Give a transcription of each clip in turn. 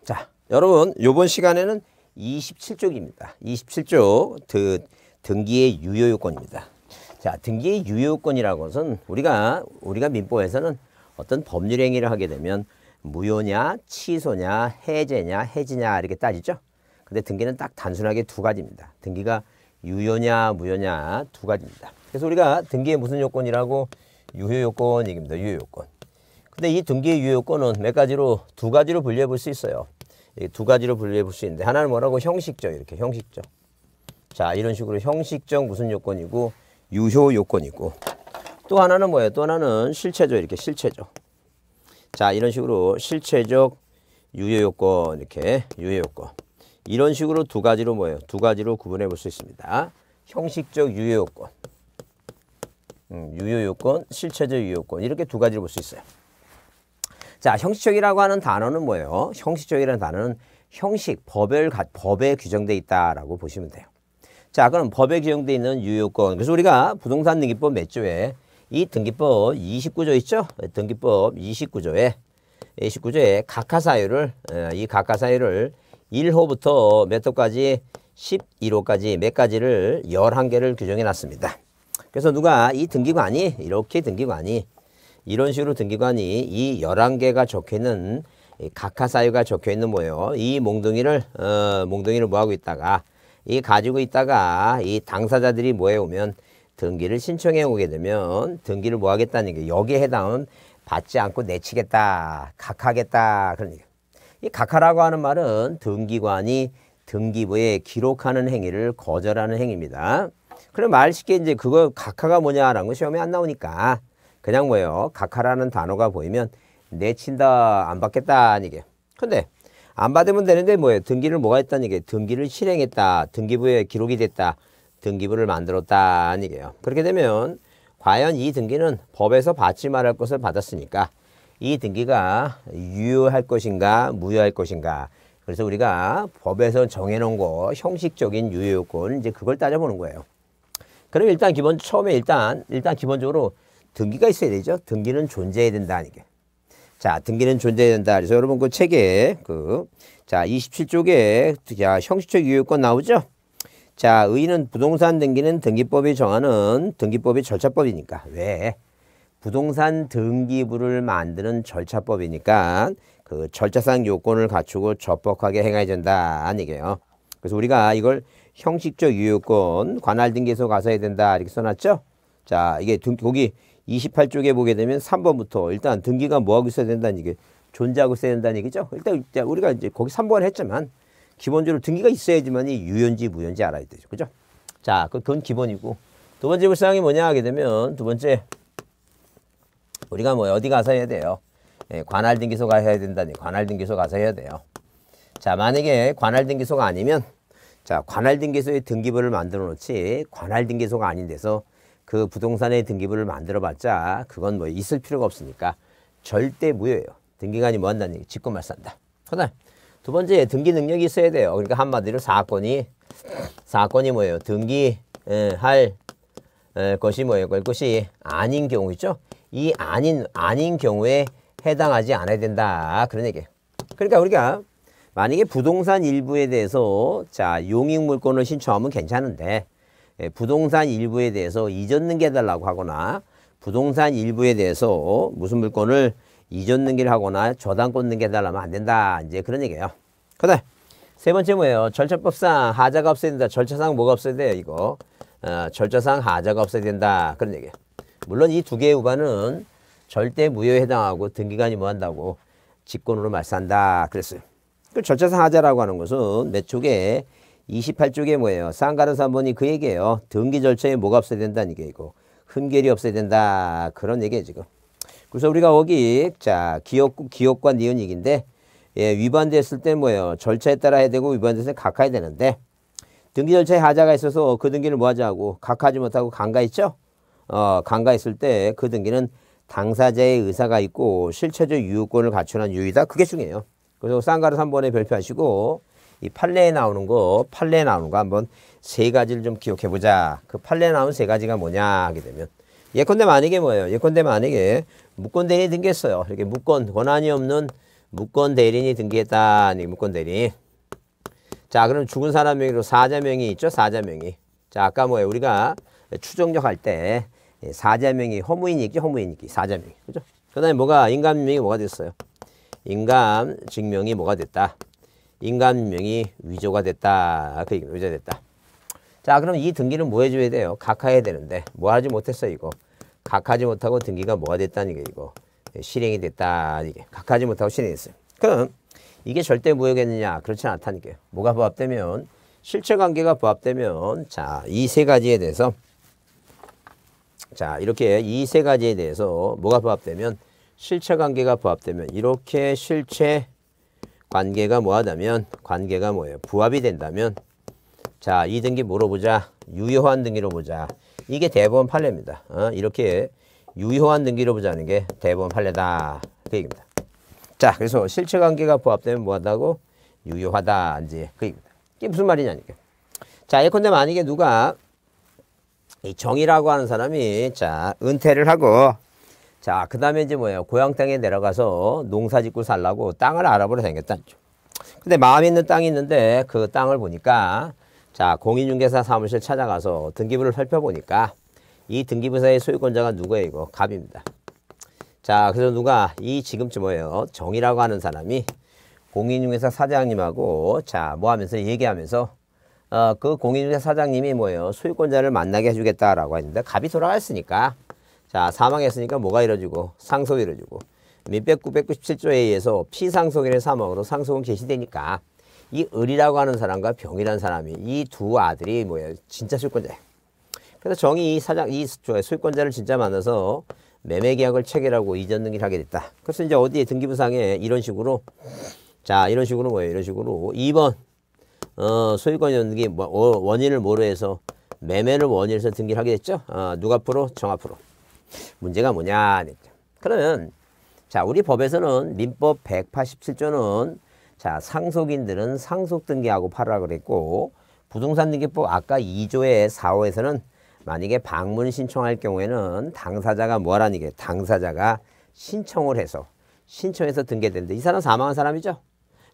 자, 여러분 요번 시간에는 27쪽입니다. 27쪽 등기의 유효요건입니다. 자, 등기의 유효요건이라고 것은 우리가 민법에서는 어떤 법률 행위를 하게 되면 무효냐, 취소냐, 해제냐, 해지냐 이렇게 따지죠. 근데 등기는 딱 단순하게 두 가지입니다. 등기가 유효냐, 무효냐 두 가지입니다. 그래서 우리가 등기의 무슨 요건이라고 유효요건 얘기입니다. 유효요건. 근데 이 등기의 유효요건은 몇 가지로 두 가지로 분류해 볼 수 있어요. 두 가지로 분류해 볼 수 있는데 하나는 뭐라고 형식적 이렇게 형식적. 자, 이런 식으로 형식적 무슨 요건이고 유효 요건이고 또 하나는 뭐예요? 또 하나는 실체적 이렇게 실체적. 자, 이런 식으로 실체적 유효 요건 이렇게 유효 요건. 이런 식으로 두 가지로 뭐예요? 두 가지로 구분해 볼 수 있습니다. 형식적 유효 요건. 유효 요건, 실체적 유효 요건 이렇게 두 가지로 볼 수 있어요. 자, 형식적이라고 하는 단어는 뭐예요? 형식적이라는 단어는 형식, 법에 규정되어 있다라고 보시면 돼요. 자, 그럼 법에 규정되어 있는 유효요건. 그래서 우리가 부동산 등기법 몇 조에 이 등기법 29조 있죠? 등기법 29조에 각하사유를 이 각하사유를 1호부터 몇 호까지 11호까지 몇 가지를 11개를 규정해 놨습니다. 그래서 누가 이 등기관이 이렇게 등기관이 이런 식으로 등기관이 이 11개가 적혀있는 각하사유가 적혀있는 뭐예요? 이 몽둥이를 뭐하고 있다가 가지고 있다가 이 당사자들이 뭐해 오면 등기를 신청해 오게 되면 등기를 뭐 하겠다는 게 여기에 해당은 받지 않고 내치겠다, 각하겠다 그런 얘기. 이 각하라고 하는 말은 등기관이 등기부에 기록하는 행위를 거절하는 행위입니다. 그럼 말 쉽게 이제 그거 각하가 뭐냐라는 거 시험에 안 나오니까 그냥 뭐예요? 각하라는 단어가 보이면 내친다, 안 받겠다는 얘기예요. 근데 안 받으면 되는데 뭐예요? 등기를 뭐가 했다는 얘기예요? 등기를 실행했다, 등기부에 기록이 됐다, 등기부를 만들었다는 얘기예요. 그렇게 되면 과연 이 등기는 법에서 받지 말할 것을 받았으니까 이 등기가 유효할 것인가 무효할 것인가. 그래서 우리가 법에서 정해놓은 거 형식적인 유효요건 이제 그걸 따져보는 거예요. 그럼 일단 처음에 일단 기본적으로 등기가 있어야 되죠. 등기는 존재해야 된다는 게. 자, 등기는 존재해야 된다. 그래서 여러분 그 책에 자 27쪽에 자 형식적 유효요건 나오죠. 자, 의는 부동산 등기는 등기법이 정하는 등기법이 절차법이니까. 왜? 부동산 등기부를 만드는 절차법이니까 그 절차상 요건을 갖추고 적법하게 행해야 된다는 얘기예요. 그래서 우리가 이걸 형식적 유효요건 관할 등기소 가서 해야 된다 이렇게 써놨죠. 자, 이게 거기 28쪽에 보게 되면 3번부터 일단 등기가 뭐하고 있어야 된다는 얘기, 존재하고 있어야 된다는 얘기죠. 일단 우리가 이제 거기 3번을 했지만 기본적으로 등기가 있어야지만이 유효인지 무효인지 알아야 되죠. 그죠? 자, 그건 기본이고 두 번째 불사항이 뭐냐 하게 되면 두 번째 우리가 뭐 어디 가서 해야 돼요? 관할 등기소 가서 해야 된다니 관할 등기소 가서 해야 돼요. 자, 만약에 관할 등기소가 아니면 자, 관할 등기소의 등기부를 만들어 놓지 관할 등기소가 아닌 데서 그 부동산의 등기부를 만들어 봤자 그건 뭐 있을 필요가 없으니까 절대 무효예요. 등기관이 뭐 한다는 얘기, 직권 말살한다. 그다음 두 번째 등기 능력이 있어야 돼요. 그러니까 한마디로 사건이 뭐예요? 등기할 것이 뭐예요? 그것이 아닌 경우 있죠? 이 아닌 경우에 해당하지 않아야 된다. 그런 얘기예요. 그러니까 우리가 만약에 부동산 일부에 대해서 자 용익물권을 신청하면 괜찮은데 부동산 일부에 대해서 이전 등기해달라고 하거나 부동산 일부에 대해서 무슨 물건을 이전 등기를 하거나 저당권 등기해달라면 안 된다. 이제 그런 얘기예요. 그다음 세 번째 뭐예요? 절차법상 하자가 없어야 된다. 절차상 뭐가 없어야 돼요? 이거 절차상 하자가 없어야 된다. 그런 얘기예요. 물론 이 두 개의 우반은 절대 무효에 해당하고 등기관이 뭐 한다고 직권으로 말살한다. 그랬어요. 그 절차상 하자라고 하는 것은 몇 쪽에 28쪽에 뭐예요? 쌍가른 3번이 그 얘기예요. 등기 절차에 뭐가 없어야 된다는 얘기고 흠결이 없어야 된다. 그런 얘기예요 지금. 그래서 우리가 거기 자 기업과 니은 얘기인데 위반됐을 때 뭐예요? 절차에 따라 해야 되고 위반됐을 때 각하해야 되는데 등기 절차에 하자가 있어서 그 등기를 뭐 하자고 각하하지 못하고 강가했죠? 강가했을 때 그 등기는 당사자의 의사가 있고 실체적 유효권을 갖추는 유의다. 그게 중요해요. 그래서 쌍가른 3번에 별표하시고 이 판례에 나오는 거 한번 세 가지를 좀 기억해 보자. 그 판례에 나온 세 가지가 뭐냐 하게 되면 예컨대 만약에 뭐예요? 예컨대 만약에 무권대행이 등기했어요. 이렇게 무권 권한이 없는 무권 대리인이 등기했다. 무권 대리인. 자, 그럼 죽은 사람 명의로 사자명이 있죠? 사자명이. 자, 아까 뭐예요? 우리가 추정력 할 때 사자명이 허무인이 있죠? 허무인이 있기. 사자명이. 그죠? 그 다음에 뭐가, 인감명이 뭐가 됐어요? 인감 증명이 뭐가 됐다? 인감명이 위조가 됐다. 그 얘기는 위조됐다. 자, 그럼 이 등기는 뭐 해줘야 돼요? 각하해야 되는데 뭐 하지 못했어 이거? 각하지 못하고 등기가 뭐가 됐다는 게 이거 실행이 됐다. 이게 각하지 못하고 실행이 됐어요. 그럼 이게 절대 무효겠느냐? 그렇지 않다니까요. 뭐가 부합되면 실체관계가 부합되면 자, 이 세 가지에 대해서 자, 이렇게 이 세 가지에 대해서 뭐가 부합되면 실체관계가 부합되면 이렇게 실체관계가 뭐하다면 관계가 뭐예요? 부합이 된다면 자, 이 등기 뭐로 보자? 유효한 등기로 보자. 이게 대법원 판례입니다. 이렇게 유효한 등기로 보자는 게 대법원 판례다. 그 얘기입니다. 자, 그래서 실체관계가 부합되면 뭐하다고? 유효하다. 이제 그 얘기입니다. 이게 무슨 말이냐니까. 자, 예컨대 만약에 누가 이 정이라고 하는 사람이 자, 은퇴를 하고 자, 그 다음에 이제 뭐예요? 고향 땅에 내려가서 농사 짓고 살라고 땅을 알아보러 다녔다죠. 근데 마음에 있는 땅이 있는데 그 땅을 보니까 자, 공인중개사 사무실 찾아가서 등기부를 살펴보니까 이 등기부사의 소유권자가 누구예요? 이거 갑입니다. 자, 그래서 누가 이 지금쯤 뭐예요? 정이라고 하는 사람이 공인중개사 사장님하고 자, 뭐 하면서 얘기하면서 그 공인중개사 사장님이 뭐예요? 소유권자를 만나게 해주겠다라고 했는데 갑이 돌아갔으니까 자, 사망했으니까 뭐가 이루어지고 상속이 이루어지고 민법 997조에 의해서 피상속인의 사망으로 상속은 개시되니까 이 을이라고 하는 사람과 병이라는 사람이 이 두 아들이 뭐예요? 진짜 소유권자예요. 그래서 정이 이 소유권자를 진짜 만나서 매매계약을 체결하고 이전 등기를 하게 됐다. 그래서 이제 어디에 등기부상에 이런 식으로 자, 이런 식으로 뭐예요? 이런 식으로 2번 소유권 연등기 원인을 뭐로 해서 매매를 원인으로 해서 등기를 하게 됐죠. 누가 앞으로? 정 앞으로. 문제가 뭐냐? 그러면 자, 우리 법에서는 민법 187조는 자, 상속인들은 상속등기하고 팔으라 그랬고 부동산등기법 아까 2조의 4호에서는 만약에 방문 신청할 경우에는 당사자가 뭐하라는 게 당사자가 신청을 해서 신청해서 등기되는데 이 사람 사망한 사람이죠.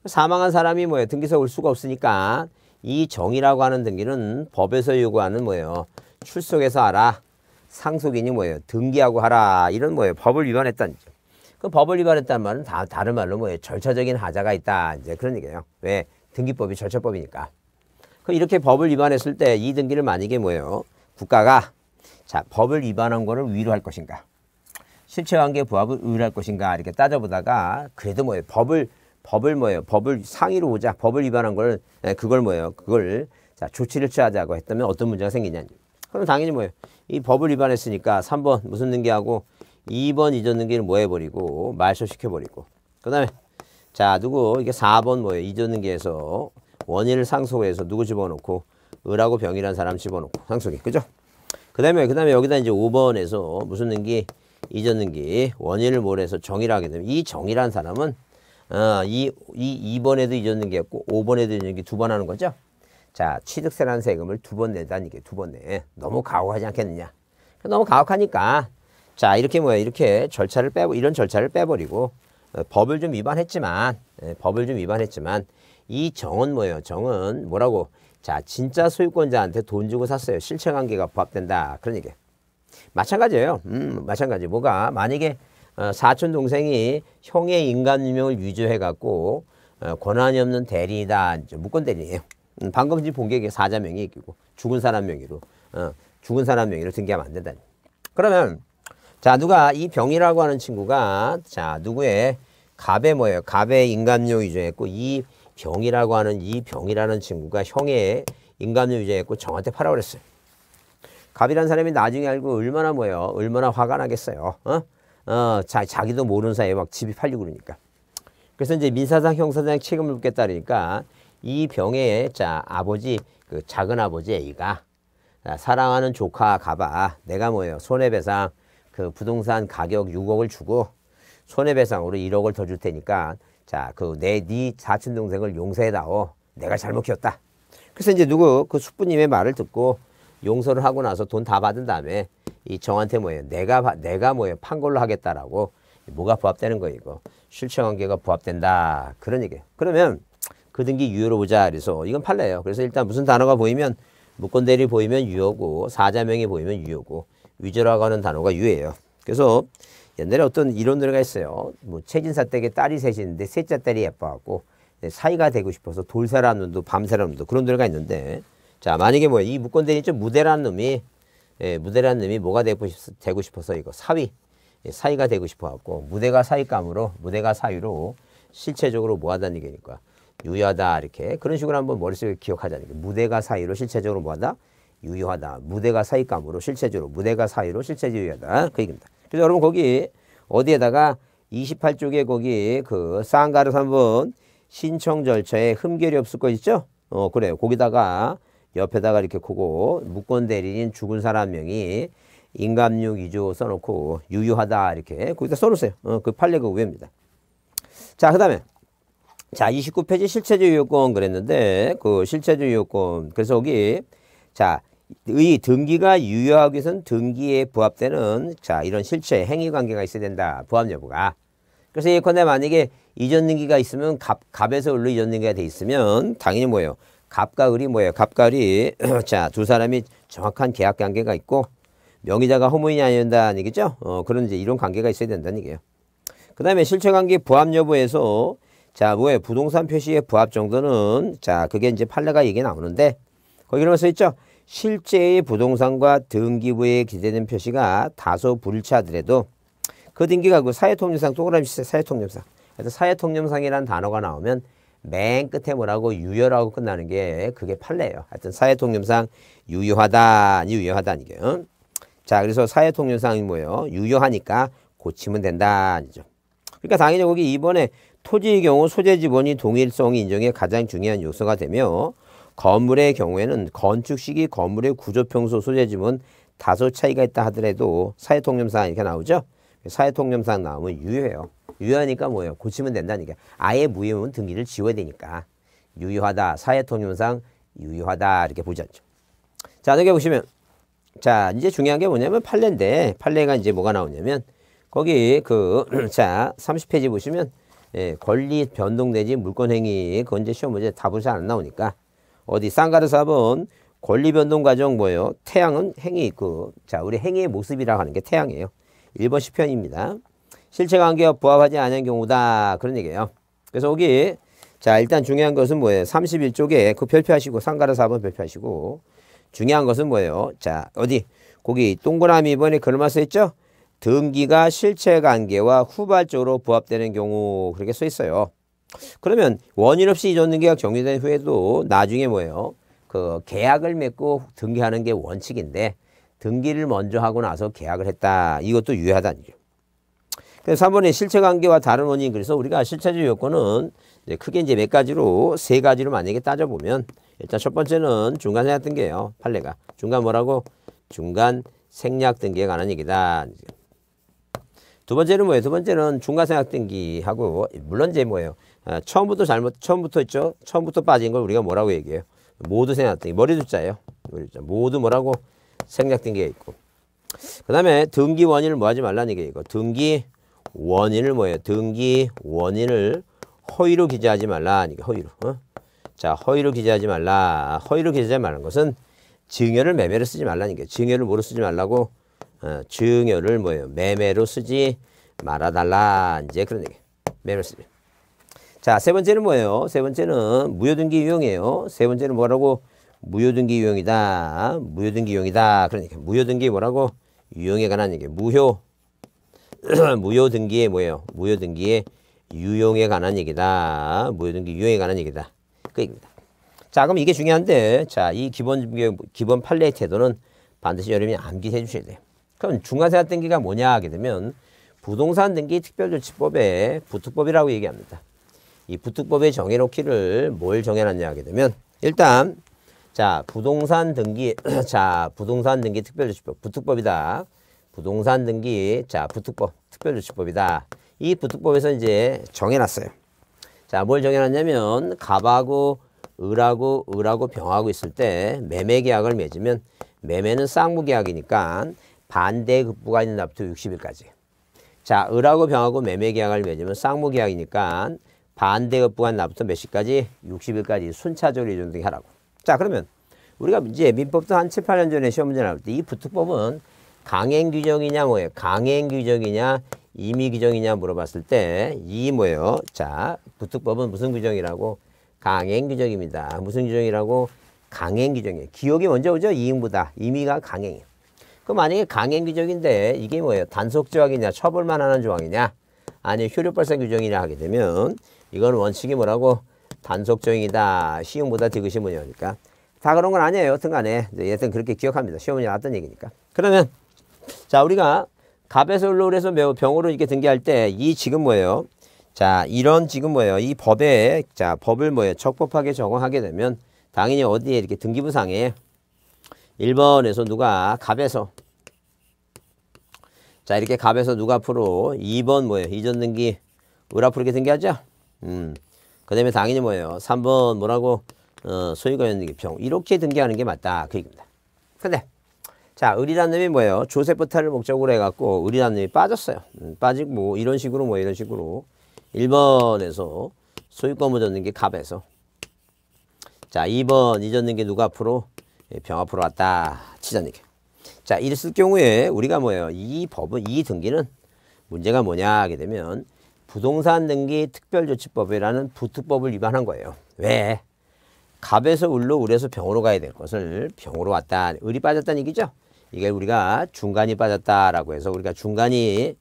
사망한 사람이 뭐예요? 등기소에 올 수가 없으니까 이 정이라고 하는 등기는 법에서 요구하는 뭐예요? 출석해서 하라. 상속인이 뭐예요? 등기하고 하라. 이런 뭐예요? 법을 위반했다는 거죠. 그 법을 위반했다는 말은 다른 말로 뭐예요? 절차적인 하자가 있다. 이제 그런 얘기예요. 왜? 등기법이 절차법이니까. 그 이렇게 법을 위반했을 때 이 등기를 만약에 뭐예요? 국가가 자, 법을 위반한 거를 위로할 것인가? 실체관계 부합을 의뢰할 것인가? 이렇게 따져보다가 그래도 뭐예요? 법을 뭐예요? 법을 상위로 보자. 법을 위반한 걸 그걸 뭐예요? 그걸 자, 조치를 취하자고 했다면 어떤 문제가 생기냐? 그럼 당연히 뭐예요? 이 법을 위반했으니까 3번 무슨 등기하고 2번 이전 등기를 뭐 해버리고 말소시켜버리고 그 다음에 자, 누구 이게 4번 뭐예요? 이전 등기에서 원인을 상속해서 누구 집어넣고 을하고 병이라는 사람 집어넣고 상속이 그죠? 그 다음에 여기다 이제 5번에서 무슨 등기? 이전 등기 원인을 몰해서 정의를 하게 되면 이 정의라는 사람은 이 2번에도 이전 등기했고 5번에도 이전 등기 2번 하는 거죠? 자, 취득세라는 세금을 2번 내다니 이게 2번 내. 너무 가혹하지 않겠느냐? 너무 가혹하니까 자, 이렇게 뭐야? 이렇게 절차를 이런 절차를 빼버리고 법을 좀 위반했지만 이 정은 뭐예요? 정은 뭐라고? 자, 진짜 소유권자한테 돈 주고 샀어요. 실체관계가 부합된다. 그런 얘기예요. 마찬가지예요. 마찬가지. 뭐가 만약에 사촌 동생이 형의 인감유명을 위조해갖고 권한이 없는 대리이다. 무권 대리예요. 방금 지금 본 게 사자명이 있고 죽은 사람 명의로 등기하면 안 된다. 그러면 자, 누가 이 병이라고 하는 친구가 자, 누구의 갑의 뭐예요? 갑의 인감료 위조했고 이 병이라고 하는 이 병이라는 친구가 형의 인감료 위조했고 정한테 팔아 그랬어요. 갑이라는 사람이 나중에 알고 얼마나 뭐예요? 얼마나 화가 나겠어요. 자기도 모르는 사이에 막 집이 팔리고 그러니까. 그래서 이제 민사상 형사상 책임을 묻겠다 그러니까 이 병의 자, 아버지 그 작은 아버지 A가 사랑하는 조카 갑아 내가 뭐예요? 손해배상 그 부동산 가격 6억을 주고 손해배상으로 1억을 더 줄 테니까 자, 네 사촌 동생을 용서해다오. 내가 잘못 키웠다. 그래서 이제 그 숙부님의 말을 듣고 용서를 하고 나서 돈 다 받은 다음에 이 정한테 뭐예요? 내가 뭐예요? 판 걸로 하겠다라고 뭐가 부합되는 거예요, 이거. 실체관계가 부합된다. 그런 얘기예요. 그러면 그 등기 유효로 보자. 그래서 이건 판례예요. 그래서 일단 무슨 단어가 보이면 무권대리 보이면 유효고 사자명이 보이면 유효고 위조라고 하는 단어가 유효예요. 그래서 옛날에 어떤 이론들가 있어요. 뭐 최진사 댁에 딸이 셋인데 셋째 딸이 예뻐갖고 사이가 되고 싶어서 돌사람 놈도 밤사람 놈도 그런 들가 있는데 자 만약에 뭐야 이 무권대리 좀 무대라는 놈이 무대라는 놈이 뭐가 되고 싶어서 이거 사위 사이가 되고 싶어갖고 무대가 사위감으로 무대가 사위로 실체적으로 뭐하다는 얘기니까 유효하다 이렇게 그런 식으로 한번 머릿속에 기억하자는 게 무대가 사이로 실체적으로 뭐하다 유효하다 무대가 사이감으로 실체적으로 무대가 사이로 실체적으로 유효하다 그 얘기입니다. 그래서 여러분 거기 어디에다가 28쪽에 거기 그 쌍가르 한번 신청 절차에 흠결이 없을 거 있죠? 그래요. 거기다가 옆에다가 이렇게 보고 무권 대리인 죽은 사람 명이 인감육 위조 써놓고 유효하다 이렇게 거기다 써놓으세요. 그 판례가 우회입니다. 자, 그 다음에 자 29페이지 실체적 유효권 그랬는데 그 실체적 유효권 그래서 여기 자 의 등기가 유효하기 위해서는 등기에 부합되는 자 이런 실체 행위 관계가 있어야 된다. 부합 여부가. 그래서 예컨대 만약에 이전 등기가 있으면 갑에서 을로 이전 등기가 돼 있으면 당연히 뭐예요? 갑과 을이 뭐예요? 갑과 을이 자 두 사람이 정확한 계약 관계가 있고 명의자가 허무인이 아니어야 된다는 얘기죠. 그런 이제 이런 관계가 있어야 된다는 얘기예요. 그 다음에 실체 관계 부합 여부에서 자 뭐예요? 부동산 표시의 부합 정도는 자 그게 이제 판례가 얘기 나오는데 거기 이런 거 써 있죠. 실제의 부동산과 등기부에 기재된 표시가 다소 불일치하더라도 그 등기가 그 사회통념상 동그라미 치세요. 사회통념상. 그래서 사회통념상이라는 단어가 나오면 맨 끝에 뭐라고 유효라고 끝나는 게 그게 판례예요. 하여튼 사회통념상 유효하다, 유효하다는 게. 자, 그래서 사회통념상이 뭐예요? 유효하니까 고치면 된다. 아니죠. 그러니까 당연히 거기 이번에 토지의 경우 소재 지번이 동일성이 인정의 가장 중요한 요소가 되며 건물의 경우에는 건축 시기 건물의 구조 평소 소재 지번 다소 차이가 있다 하더라도 사회통념상 이렇게 나오죠. 사회통념상 나오면 유효해요. 유효하니까 뭐예요? 고치면 된다는 게 아예 무효면 등기를 지워야 되니까 유효하다. 사회통념상 유효하다 이렇게 보지 않죠. 자, 여기 보시면 자 이제 중요한 게 뭐냐면 판례인데 판례가 이제 뭐가 나오냐면 거기 그 자 30페이지 보시면 권리 변동 내지 물권 행위 그건 이제 시험 문제 답을 잘 안 나오니까 어디 쌍가르 4번 권리 변동 과정 뭐예요? 태양은 행위 자 우리 행위의 모습이라고 하는 게 태양이에요. 1번 시편입니다. 실체관계와 부합하지 않은 경우다 그런 얘기예요. 그래서 여기 자 일단 중요한 것은 뭐예요? 31쪽에 그 별표하시고 쌍가르 4번 별표하시고 중요한 것은 뭐예요? 자 어디 거기 동그라미 이번에 그런말 써있죠? 등기가 실체관계와 후발적으로 부합되는 경우 그렇게 써 있어요. 그러면 원인 없이 이전 등기가 정리된 후에도 나중에 뭐예요? 그 계약을 맺고 등기하는 게 원칙인데 등기를 먼저 하고 나서 계약을 했다. 이것도 유효하다는 얘기죠. 그래서 3번에 실체관계와 다른 원인 그래서 우리가 실체적 요건은 이제 크게 이제 몇 가지로 세 가지로 만약에 따져보면 일단 첫 번째는 중간 생략 등기예요. 판례가 중간 뭐라고? 중간 생략 등기에 관한 얘기다. 두 번째는 뭐예요? 두 번째는 중간 생략 등기하고 물론 이제 뭐예요? 처음부터 있죠. 처음부터 빠진 걸 우리가 뭐라고 얘기해요? 모두 생략 등기. 머리 두자예요. 모두 뭐라고? 생략 등기가 있고. 그 다음에 등기 원인을 뭐 하지 말라는 얘기예요. 이거. 등기 원인을 뭐예요? 등기 원인을 허위로 기재하지 말라. 이게 허위로. 자, 허위로 기재하지 말라. 허위로 기재하지 말라는 것은 증여를 매매로 쓰지 말라는 게. 증여를 뭐로 쓰지 말라고? 증여를 뭐예요? 매매로 쓰지 말아달라. 이제 그런 얘기. 매매로 쓰지. 자, 세 번째는 뭐예요? 세 번째는 무효등기 유형이에요. 세 번째는 뭐라고? 무효등기 유형이다. 무효등기 유형이다. 그런 얘기. 무효등기 뭐라고? 유형에 관한 얘기. 무효등기의 뭐예요? 무효등기의 유형에 관한 얘기다. 무효등기 유형에 관한 얘기다. 그 얘기입니다. 자, 그럼 이게 중요한데, 자, 이 기본 판례의 태도는 반드시 여러분이 암기해 주셔야 돼요. 그럼 중간생활 등기가 뭐냐 하게 되면 부동산 등기 특별조치법의 부특법이라고 얘기합니다. 이 부특법에 정해놓기를 뭘 정해놨냐 하게 되면 일단 자 부동산 등기 자 부동산 등기 특별조치법 부특법이다. 부동산 등기 자 부특법 특별조치법이다. 이 부특법에서 이제 정해놨어요. 자 뭘 정해놨냐면 갑하고 을하고 병하고 있을 때 매매계약을 맺으면 매매는 쌍무계약이니까 반대급부가 있는 날부터 60일까지. 자, 을하고 병하고 매매계약을 맺으면 쌍무계약이니까 반대급부한 날부터 몇 시까지? 60일까지 순차적으로 이전 등기하라고. 자, 그러면 우리가 이제 민법도 한 7, 8년 전에 시험 문제 나올 때 이 부특법은 강행 규정이냐 뭐예요? 강행 규정이냐 임의 규정이냐 물어봤을 때 이 뭐예요? 자, 부특법은 무슨 규정이라고? 강행 규정입니다. 무슨 규정이라고? 강행 규정이에요. 기억이 먼저 오죠? 이행보다. 임의가 강행이에요. 그럼 만약에 강행 규정인데 이게 뭐예요? 단속 조항이냐 처벌만 하는 조항이냐 아니 효력 발생 규정이냐 하게 되면 이건 원칙이 뭐라고? 단속 조항이다. 시행보다 디귿이 뭐냐니까. 다 그런 건 아니에요. 여튼 간에 여튼 그렇게 기억합니다. 시험에 나왔던 얘기니까. 그러면 자, 우리가 갑에서 을로 그래서 병으로 이렇게 등기할 때 이 지금 뭐예요? 자, 이런 지금 뭐예요? 이 법에 자, 법을 뭐예요? 적법하게 적용하게 되면 당연히 어디에 이렇게 등기부상에 1번에서 누가 갑에서 자, 이렇게 갑에서 누가 앞으로 2번 뭐예요? 이전 등기 을 앞으로 이렇게 등기하죠? 그 다음에 당연히 뭐예요? 3번 뭐라고? 소유권 등기 병 이렇게 등기하는 게 맞다. 그 얘기입니다. 근데 자, 을이라는 놈이 뭐예요? 조세부타를 목적으로 해갖고 을이라는 놈이 빠졌어요. 빠지고 뭐 이런 식으로 뭐 이런 식으로 1번에서 소유권 묻었는 게 갑에서 자, 2번 이전 등기 누가 앞으로? 병 앞으로 왔다. 치자는 얘기. 자, 이랬을 경우에 우리가 뭐예요? 이 법은 이 등기는 문제가 뭐냐 하게 되면 부동산 등기 특별조치법이라는 부특법을 위반한 거예요. 왜? 갑에서 을로 을에서 병으로 가야 될 것을 병으로 왔다. 을이 빠졌다는 얘기죠. 이게 우리가 중간이 빠졌다라고 해서 우리가 중간이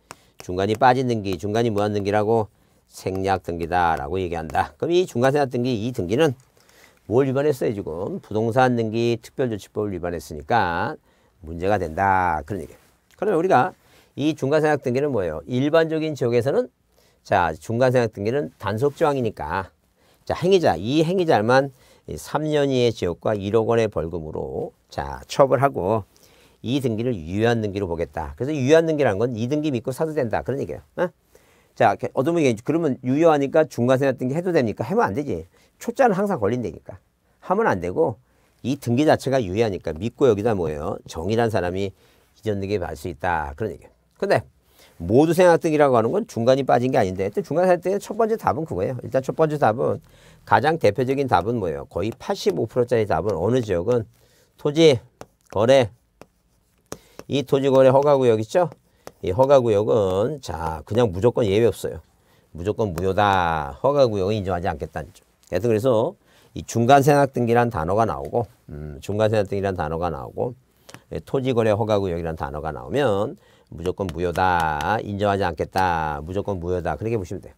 빠진 등기, 중간이 무한 등기라고 생략 등기다라고 얘기한다. 그럼 이 중간 생략 등기 이 등기는 뭘 위반했어요? 지금 부동산 등기 특별조치법을 위반했으니까 문제가 된다. 그런 얘기예요. 그러면 우리가 이 중간 생략 등기는 뭐예요? 일반적인 지역에서는 자, 중간 생략 등기는 단속 조항이니까 자, 행위자 이 행위자만 3년 이하의 지역과 1억 원의 벌금으로 자, 처벌하고 이 등기를 유효한 등기로 보겠다. 그래서 유효한 등기라는 건 이 등기 믿고 사도 된다. 그런 얘기예요. 어? 자, 어둠이 그러면 유효하니까 중간 생략 등기 해도 됩니까? 하면 안 되지. 초짜는 항상 걸린다니까. 하면 안 되고 이 등기 자체가 유효하니까 믿고 여기다 뭐예요? 정의란 사람이 이전 등기 받을 수 있다. 그런 얘기예요. 근데 모두 생략 등기라고 하는 건 중간이 빠진 게 아닌데 중간 생략 등기 첫 번째 답은 그거예요. 일단 첫 번째 답은 가장 대표적인 답은 뭐예요? 거의 85%짜리 답은 어느 지역은 토지 거래 이 토지 거래 허가구역 있죠? 이 허가구역은 자 그냥 무조건 예외 없어요. 무조건 무효다. 허가구역은 인정하지 않겠다는 점. 하여튼 그래서 이 중간생략등기란 단어가 나오고 중간생략등기란 단어가 나오고 토지거래 허가구역이란 단어가 나오면 무조건 무효다. 인정하지 않겠다. 무조건 무효다. 그렇게 보시면 돼요.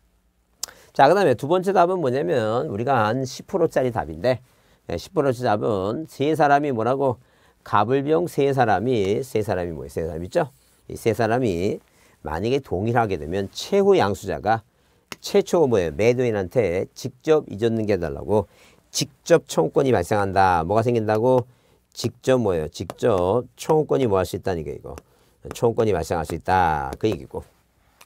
자, 그 다음에 두 번째 답은 뭐냐면 우리가 한 10%짜리 답인데 10%짜리 답은 세 사람이 뭐라고 갑을병 세 사람이 뭐예요? 세 사람 있죠? 이 세 사람이 만약에 동일하게 되면 최후 양수자가 최초 뭐예요? 매도인한테 직접 이전 등기해달라고 직접 청구권이 발생한다. 뭐가 생긴다고? 직접 뭐예요? 직접 청구권이 뭐 할 수 있다는 게 이거. 청구권이 발생할 수 있다. 그 얘기고.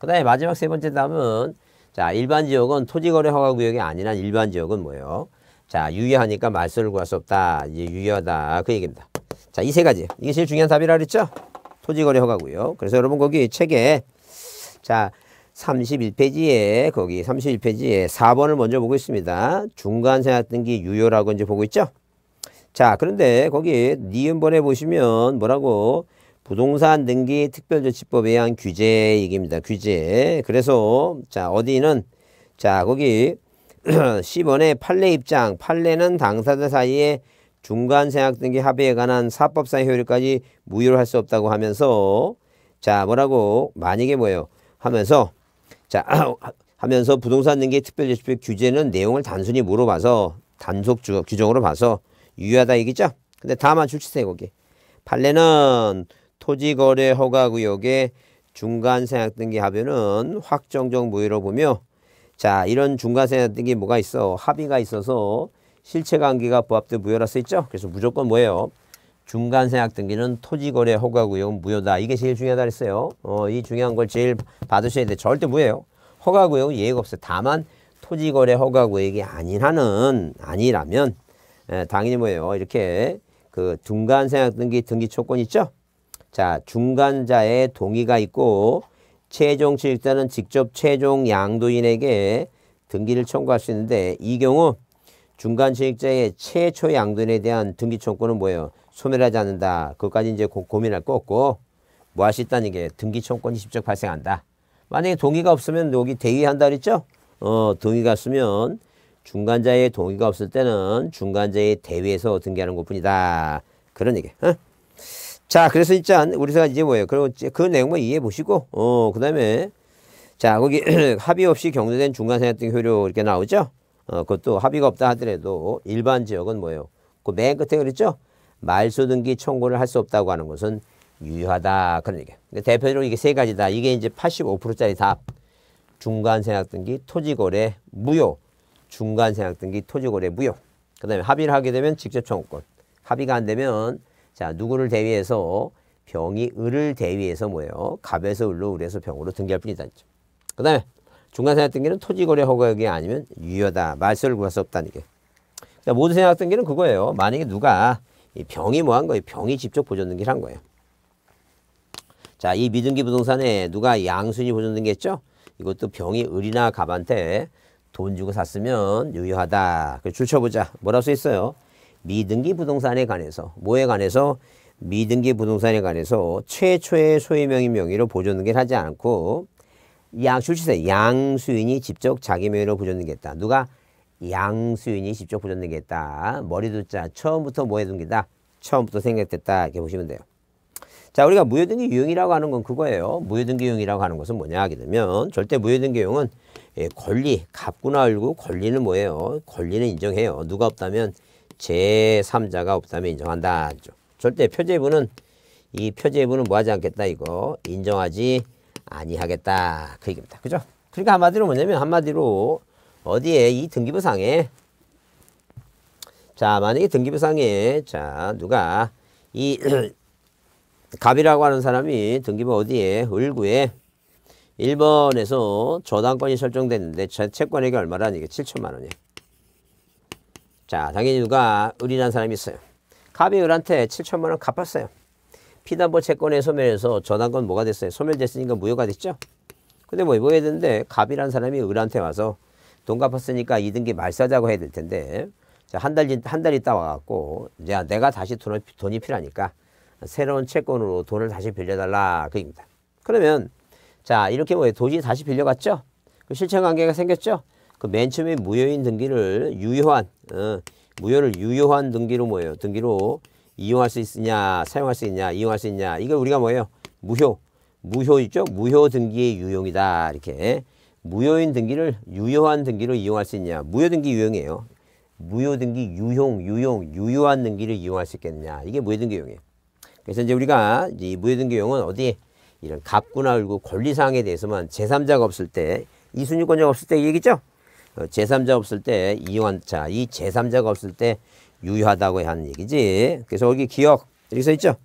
그 다음에 마지막 세 번째 답은 자, 일반 지역은 토지거래 허가구역이 아니란 일반 지역은 뭐예요? 자, 유효하니까 말소를 구할 수 없다. 이제 유효하다. 그 얘기입니다. 자, 이 세 가지. 이게 제일 중요한 답이라 그랬죠? 토지거래 허가구역. 그래서 여러분 거기 책에 자, 31페이지에 거기 31페이지에 4번을 먼저 보고 있습니다. 중간생략 등기 유효라고 이제 보고 있죠? 자, 그런데 거기 니은번에 보시면 뭐라고? 부동산 등기 특별조치법에 의한 규제 얘기입니다. 규제. 그래서 자, 어디는 자, 거기 10번에 판례 입장. 판례는 당사자 사이에 중간생략 등기 합의에 관한 사법상 효력까지 무효로 할 수 없다고 하면서 자, 뭐라고? 만약에 뭐예요? 하면서 자, 하면서 부동산 등기 특별조치법 규제는 내용을 단순히 물어봐서 단속 규정으로 봐서 유효하다 얘기죠? 근데 다만 줄치세요, 거기. 판례는 토지거래 허가구역의 중간생략 등기 합의는 확정적 무효로 보며 자, 이런 중간생략 등기 뭐가 있어? 합의가 있어서 실체관계가 부합돼 무효라 써있죠? 그래서 무조건 뭐예요? 중간생략 등기는 토지거래 허가구역은 무효다. 이게 제일 중요하다 그랬어요. 이 중요한 걸 제일 받으셔야 돼. 절대 무효예요. 허가구역은 예외가 없어요. 다만 토지거래 허가구역이 아니라면 당연히 뭐예요? 이렇게 그 중간생략 등기 초건 있죠? 자, 중간자의 동의가 있고 최종 취득자는 직접 최종 양도인에게 등기를 청구할 수 있는데 이 경우 중간 취득자의 최초 양도인에 대한 등기 청구는 뭐예요? 소멸하지 않는다. 그것까지 이제 고민할 거 없고 뭐 할 수 있다는 게 등기 청구권이 직접 발생한다. 만약에 동의가 없으면 여기 대위한다 그랬죠? 동의가 없으면 중간자의 동의가 없을 때는 중간자의 대위에서 등기하는 것뿐이다. 그런 얘기. 자, 그래서 일단 우리가 이제 뭐예요? 그 내용만 이해해 보시고, 그 다음에 자, 거기 합의 없이 경로된 중간생활등기 효력 이렇게 나오죠? 그것도 합의가 없다 하더라도 일반 지역은 뭐예요? 그 맨 끝에 그랬죠? 말소등기 청구를 할 수 없다고 하는 것은 유효하다. 그런 얘기예요. 대표적으로 이게 세 가지다. 이게 이제 85%짜리 답. 중간생활등기, 토지거래, 무효. 중간생활등기, 토지거래, 무효. 그 다음에 합의를 하게 되면 직접 청구권. 합의가 안 되면 자, 누구를 대위해서 병이 을을 대위해서 뭐예요? 갑에서 을로 을에서 병으로 등기할 뿐이다. 그 다음에 중간생활등기는 토지거래 허가역이 아니면 유효하다. 말소를 구할 수 없다는 게. 자, 모두생활등기는 그거예요. 만약에 누가 이 병이 뭐 한 거예요? 병이 직접 보존등기를 한 거예요. 자, 이 미등기 부동산에 누가 양수인이 보존등기했죠? 이것도 병이 을이나 갑한테 돈 주고 샀으면 유효하다. 줄 쳐보자. 뭐라고 써 있어요? 미등기 부동산에 관해서 뭐에 관해서 미등기 부동산에 관해서 최초의 소유명의 명의로 보존등기를 하지 않고 줄치세요. 양수인이 직접 자기 명의로 보존등기했다. 누가? 양수인이 직접 보존등기했다. 머리도 짜 처음부터 뭐해 등기다. 처음부터 생각됐다. 이렇게 보시면 돼요. 자, 우리가 무효등기 유형이라고 하는 건 그거예요. 무효등기 유형이라고 하는 것은 뭐냐 하게 되면 절대 무효등기 유형은 권리, 갑구나 을구 권리는 뭐예요? 권리는 인정해요. 누가 없다면 제3자가 없다면 인정한다. 절대 표제부는 이 표제부는 뭐 하지 않겠다 이거 인정하지 아니하겠다. 그 얘기입니다. 그죠? 그러니까 한마디로 뭐냐면 한마디로 어디에 이 등기부상에 자 만약에 등기부상에 자 누가 이 갑이라고 하는 사람이 등기부 어디에 을구에 1번에서 저당권이 설정됐는데 채권액이 얼마라는 이게 7천만 원이에요. 자, 당연히 누가 을이라는 사람이 있어요. 갑이 을한테 7천만 원 갚았어요. 피담보 채권에 소멸해서 저당권 뭐가 됐어요? 소멸됐으니까 무효가 됐죠? 근데 뭐 해야 되는데 갑이라는 사람이 을한테 와서 돈 갚았으니까 이 등기 말사자고 해야 될 텐데 자, 한 달 있다 와갖고 이제 내가 다시 돈이 필요하니까 새로운 채권으로 돈을 다시 빌려달라 그 얘기입니다. 그러면 자 이렇게 뭐 돈이 다시 빌려갔죠? 그 실체관계가 생겼죠? 그 맨 처음에 무효인 등기를 유효한 무효를 유효한 등기로 뭐예요? 등기로 이용할 수 있느냐, 사용할 수 있냐, 이용할 수 있냐. 이거 우리가 뭐예요? 무효 있죠? 무효 등기의 유용이다. 이렇게 무효인 등기를 유효한 등기로 이용할 수 있냐. 무효 등기 유용이에요. 무효 등기 유효한 등기를 이용할 수 있겠느냐. 이게 무효 등기 유용이에요. 그래서 이제 우리가 이 무효 등기 유용은 어디에 이런 갑구나 을구 권리사항에 대해서만 제3자가 없을 때 이순유권자가 없을 때 얘기죠? 제3자 없을 때 이용한 자, 이 제3자가 없을 때 유효하다고 하는 얘기지. 그래서 여기 기억 이렇게 써 있죠.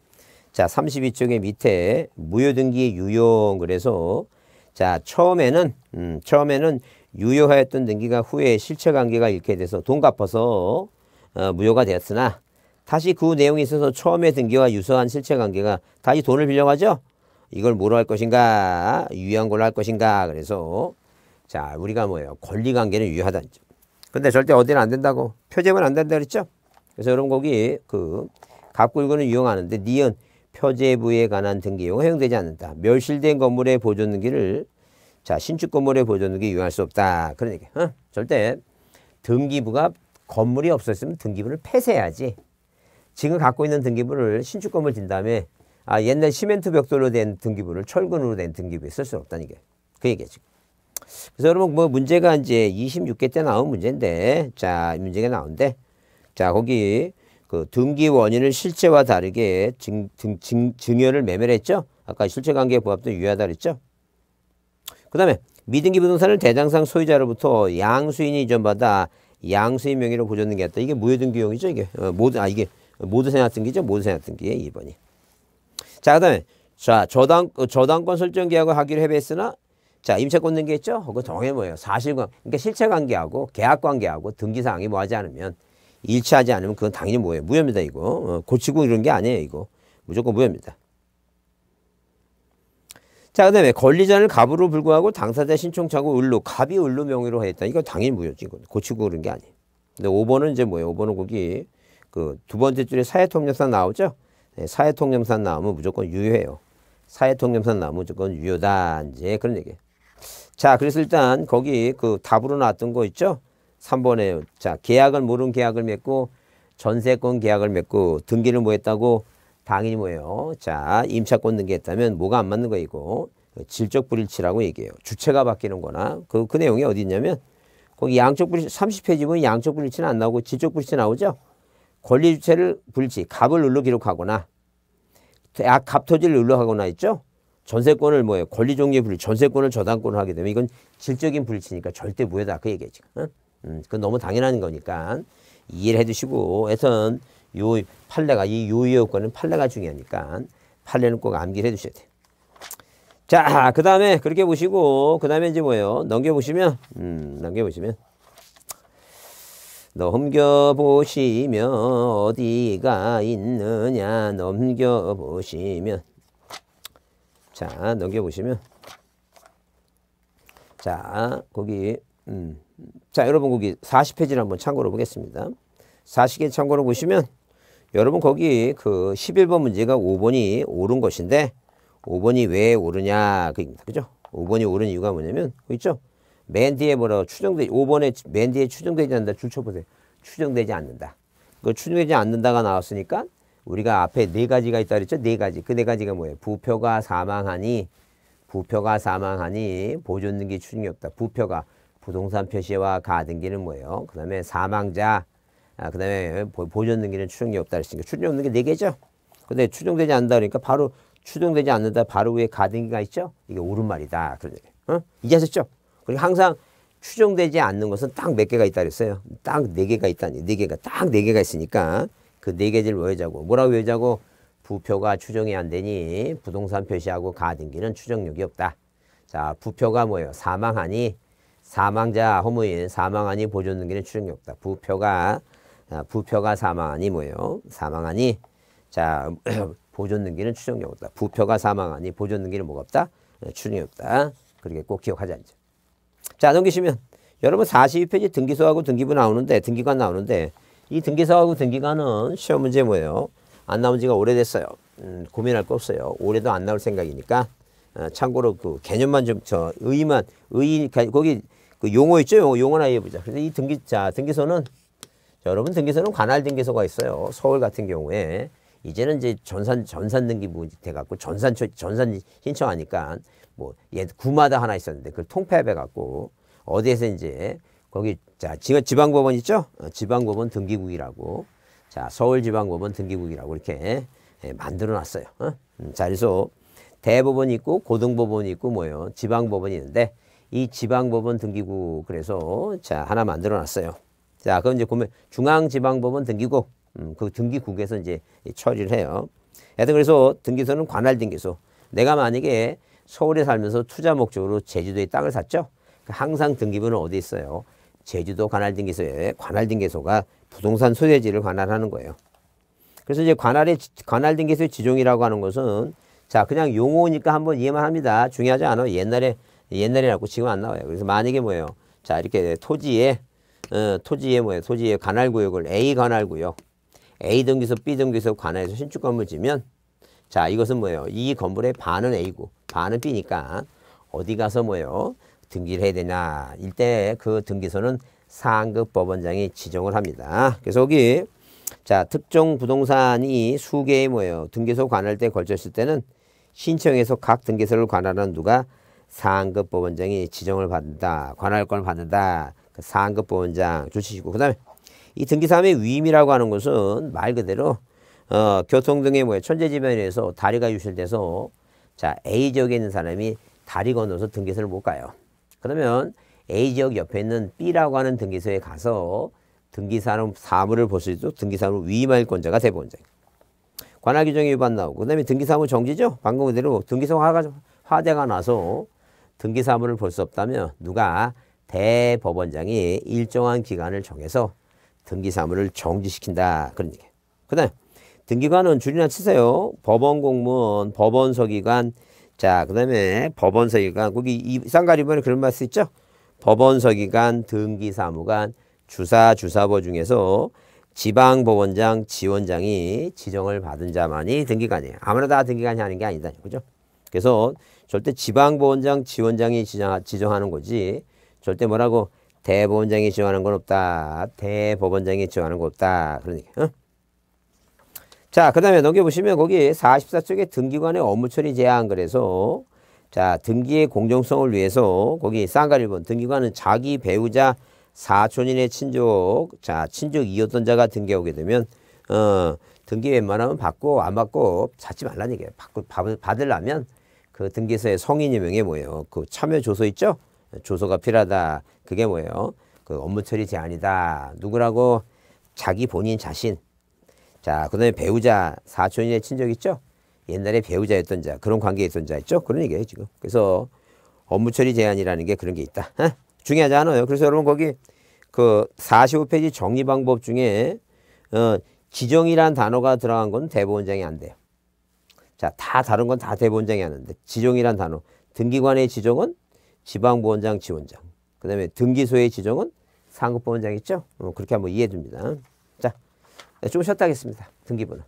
자, 32쪽의 밑에 무효등기의 유용 그래서 자 처음에는 유효하였던 등기가 후에 실체관계가 잃게 돼서 돈 갚아서 무효가 되었으나 다시 그 내용에 있어서 처음에 등기와 유사한 실체관계가 다시 돈을 빌려가죠. 이걸 뭐로 할 것인가? 유효한 걸로 할 것인가? 그래서 자 우리가 뭐예요? 권리관계는 유효하다. 근데 절대 어디는 안 된다고. 표제만 안 된다 그랬죠? 그래서 여러분 거기 그 갑굴구는 유용하는데 니은 표제부에 관한 등기용 허용되지 않는다. 멸실된 건물의 보존 등기를 자 신축 건물의 보존 등기 유효할 수 없다. 그런 얘기. 절대 등기부가 건물이 없었으면 등기부를 폐쇄해야지. 지금 갖고 있는 등기부를 신축 건물 진 다음에 옛날 시멘트 벽돌로 된 등기부를 철근으로 된 등기부에 쓸 수 없다는 게 그 얘기죠. 그래서 여러분 뭐 문제가 이제 26개 때 나온 문제인데 자 문제가 나오는데 자 거기 그 등기 원인을 실체와 다르게 증여를 매매했죠. 아까 실체관계에 부합도 유효하다 그랬죠. 그 다음에 미등기 부동산을 대장상 소유자로부터 양수인이 이전받아 양수인 명의로 보존등기했다. 이게 무효등기용이죠. 이게 이게 모두생활등기죠. 모두생활등기의 2번이. 자 그다음에 자 저당권 설정 계약을 하기로 협의했으나 자 임차권 등기했죠. 그거 정해 뭐예요? 사실관 그러니까 실체관계하고 계약관계하고 등기사항이 뭐하지 않으면 일치하지 않으면 그건 당연히 뭐예요? 무효입니다. 이거 고치고 이런 게 아니에요. 이거 무조건 무효입니다. 자, 그 다음에 권리자를 갑으로 불구하고 당사자 신청차고 을로, 갑이 을로 명의로 했다. 이거 당연히 무효지. 이거 고치고 그런 게 아니에요. 근데 5번은 이제 뭐예요? 5번은 거기 그 두 번째 줄에 사회통념상 나오죠? 네, 사회통념상 나오면 무조건 유효해요. 사회통념상 나오면 무조건 유효다. 이제 그런 얘기예요. 자, 그래서 일단 거기 그 답으로 나왔던 거 있죠? 3번에 자, 계약을 모르는 계약을 맺고 전세권 계약을 맺고 등기를 뭐 했다고? 당연히 뭐예요? 자, 임차권 등기했다면 뭐가 안 맞는 거 이거 질적 불일치라고 얘기해요. 주체가 바뀌는 거나 그 내용이 어디 있냐면 거기 양적 불일치 30페이지 보면 양적 불일치는 안 나오고 질적 불일치 나오죠? 권리 주체를 불일치, 갑을 을로 기록하거나 갑 토지를 을로 하거나 있죠? 전세권을 뭐예요? 권리 종류의 불일치, 전세권을 저당권을 하게 되면 이건 질적인 불일치니까 절대 무효다. 그 얘기예요, 지금. 응? 그건 너무 당연한 거니까 이해를 해 두시고 하여튼 요 판례가 이 요요건은 판례가 중요하니까 판례는 꼭 암기를 해 두셔야 돼요. 자, 그 다음에 그렇게 보시고 그 다음에 이제 뭐예요? 넘겨보시면 넘겨보시면 어디가 있느냐 넘겨보시면 자 넘겨보시면 자 거기 자 여러분 거기 40페이지를 한번 참고로 보겠습니다. 40개 참고로 보시면 여러분 거기 그 11번 문제가 5번이 옳은 것인데 5번이 왜 옳으냐 그입니다. 그죠? 5번이 옳은 이유가 뭐냐면 그 있죠? 맨 뒤에 뭐라고 5번에 맨 뒤에 추정되지 않는다. 줄 쳐보세요. 추정되지 않는다. 그 추정되지 않는다가 나왔으니까 우리가 앞에 네 가지가 있다 그랬죠? 네 가지. 그 네 가지가 뭐예요? 부표가 사망하니 보존등기 추정이 없다. 부표가 부동산 표시와 가등기는 뭐예요? 그 다음에 사망자, 그 다음에 보존등기는 추정이 없다 그랬으니까 추정이 없는 게 네 개죠? 근데 추정되지 않는다 그러니까 바로 추정되지 않는다 바로 위에 가등기가 있죠? 이게 옳은 말이다. 그런 얘기예요. 어? 이해하셨죠? 그리고 항상 추정되지 않는 것은 딱 몇 개가 있다 그랬어요. 딱 네 개가 있다니. 네 개가 딱 네 개가 있으니까 그 네 개를 외우자고. 뭐라고 외우자고? 부표가 추정이 안 되니 부동산 표시하고 가등기는 추정력이 없다. 자, 부표가 뭐예요? 사망하니 사망자 허무인 사망하니 보존등기는 추정력이 없다. 부표가 사망하니 뭐예요? 사망하니 자 보존등기는 추정력 없다. 부표가 사망하니 보존등기는 뭐가 없다? 추정이 없다. 그렇게 꼭 기억하자. 자 넘기시면 여러분 42페이지 등기소하고 등기부 나오는데 등기관 나오는데 이 등기소하고 등기관은 시험 문제 뭐예요? 안 나온 지가 오래됐어요. 고민할 거 없어요. 올해도 안 나올 생각이니까 참고로 그 개념만 좀 거기 그 용어 있죠? 용어나 해보자. 그래서 이 등기소는 여러분 등기소는 관할 등기소가 있어요. 서울 같은 경우에 이제는 이제 전산 등기부 돼갖고 전산 신청하니까 뭐 구마다 하나 있었는데 그걸 통폐합해 갖고 어디에서 이제 거기 자 지방법원 있죠? 지방법원 등기국이라고 자 서울지방법원 등기국이라고 이렇게 만들어 놨어요. 자 그래서 대법원이 있고 고등법원이 있고 뭐예요? 지방법원이 있는데 이 지방법원 등기국 그래서 자 하나 만들어 놨어요. 자 그건 이제 보면 중앙지방법원 등기국 그 등기국에서 이제 처리를 해요. 하여튼 그래서 등기소는 관할 등기소. 내가 만약에 서울에 살면서 투자 목적으로 제주도에 땅을 샀죠. 항상 등기부는 어디 있어요? 제주도 관할 등기소에 관할 등기소가 부동산 소유지를 관할하는 거예요. 그래서 이제 관할 등기소의 지종이라고 하는 것은 자 그냥 용어니까 한번 이해만 합니다. 중요하지 않아요. 옛날에라고 지금 안 나와요. 그래서 만약에 뭐예요? 자 이렇게 토지에 관할구역을 A 관할구역 A 등기소 B 등기소 관할에서 신축 건물 지면 자 이것은 뭐예요? 이 건물의 반은 A고 반은 B니까 어디 가서 뭐예요? 등기를 해야 되냐 일때 그 등기소는 상급 법원장이 지정을 합니다. 그래서 여기 자 특정 부동산이 수개의 뭐예요? 등기소 관할때 걸쳤을 때는 신청해서 각 등기소를 관할하는 누가 상급 법원장이 지정을 받는다. 관할권을 받는다. 그 상급 법원장 주시고 그 다음에 이 등기사무의 위임이라고 하는 것은 말 그대로 교통 등의 뭐예요? 천재지변에서 다리가 유실돼서 자 A 지역에 있는 사람이 다리 건너서 등기소를 못 가요. 그러면 A 지역 옆에 있는 B라고 하는 등기소에 가서 등기사무를 볼 수 있도록 등기사무를 위임할 권자가 대법원장. 관할 규정의 위반 나오고 그다음에 등기사무 정지죠. 방금 그대로 등기소 화대가 나서 등기사무를 볼 수 없다면 누가 대법원장이 일정한 기간을 정해서 등기사무를 정지시킨다. 그런 얘기예요. 그 다음에 등기관은 줄이나 치세요. 법원 공무원, 법원 서기관, 자, 그 다음에 법원서기관, 거기 이 쌍가리본에 그런 말 쓰있죠? 법원서기관, 등기사무관, 주사보 중에서 지방법원장, 지원장이 지정을 받은 자만이 등기관이에요. 아무나 다 등기관이 하는 게 아니다. 그죠? 그래서 절대 지방법원장, 지원장이 지정하는 거지. 절대 뭐라고? 대법원장이 지정하는 건 없다. 대법원장이 지정하는 거 없다. 그런 얘기. 어? 자, 그 다음에 넘겨보시면 거기 44쪽에 등기관의 업무 처리 제한 그래서 자, 등기의 공정성을 위해서 거기 쌍가리본 등기관은 자기 배우자 사촌인의 친족, 자, 친족이었던 자가 등기에 오게 되면 등기 웬만하면 받고 안 받고 찾지 말라는 얘기예요. 받으려면 그 등기소의 성인이 명에 뭐예요? 그 참여 조서 있죠? 조서가 필요하다. 그게 뭐예요? 그 업무 처리 제한이다. 누구라고? 자기 본인 자신. 자, 그 다음에 배우자, 사촌인의 친족 있죠? 옛날에 배우자였던 자, 그런 관계에 있던 자 있죠? 그런 얘기예요, 지금. 그래서 업무 처리 제한이라는 게 그런 게 있다. 중요하지 않아요. 그래서 여러분 거기 그 45페이지 정리 방법 중에 지정이란 단어가 들어간 건 대법원장이 안 돼요. 자, 다 다른 건 다 대법원장이 하는데 지정이란 단어. 등기관의 지정은 지방법원장, 지원장. 그 다음에 등기소의 지정은 상급법원장 있죠? 그렇게 한번 이해해 줍니다. 자, 좀 쉬었다 하겠습니다. 등기부는.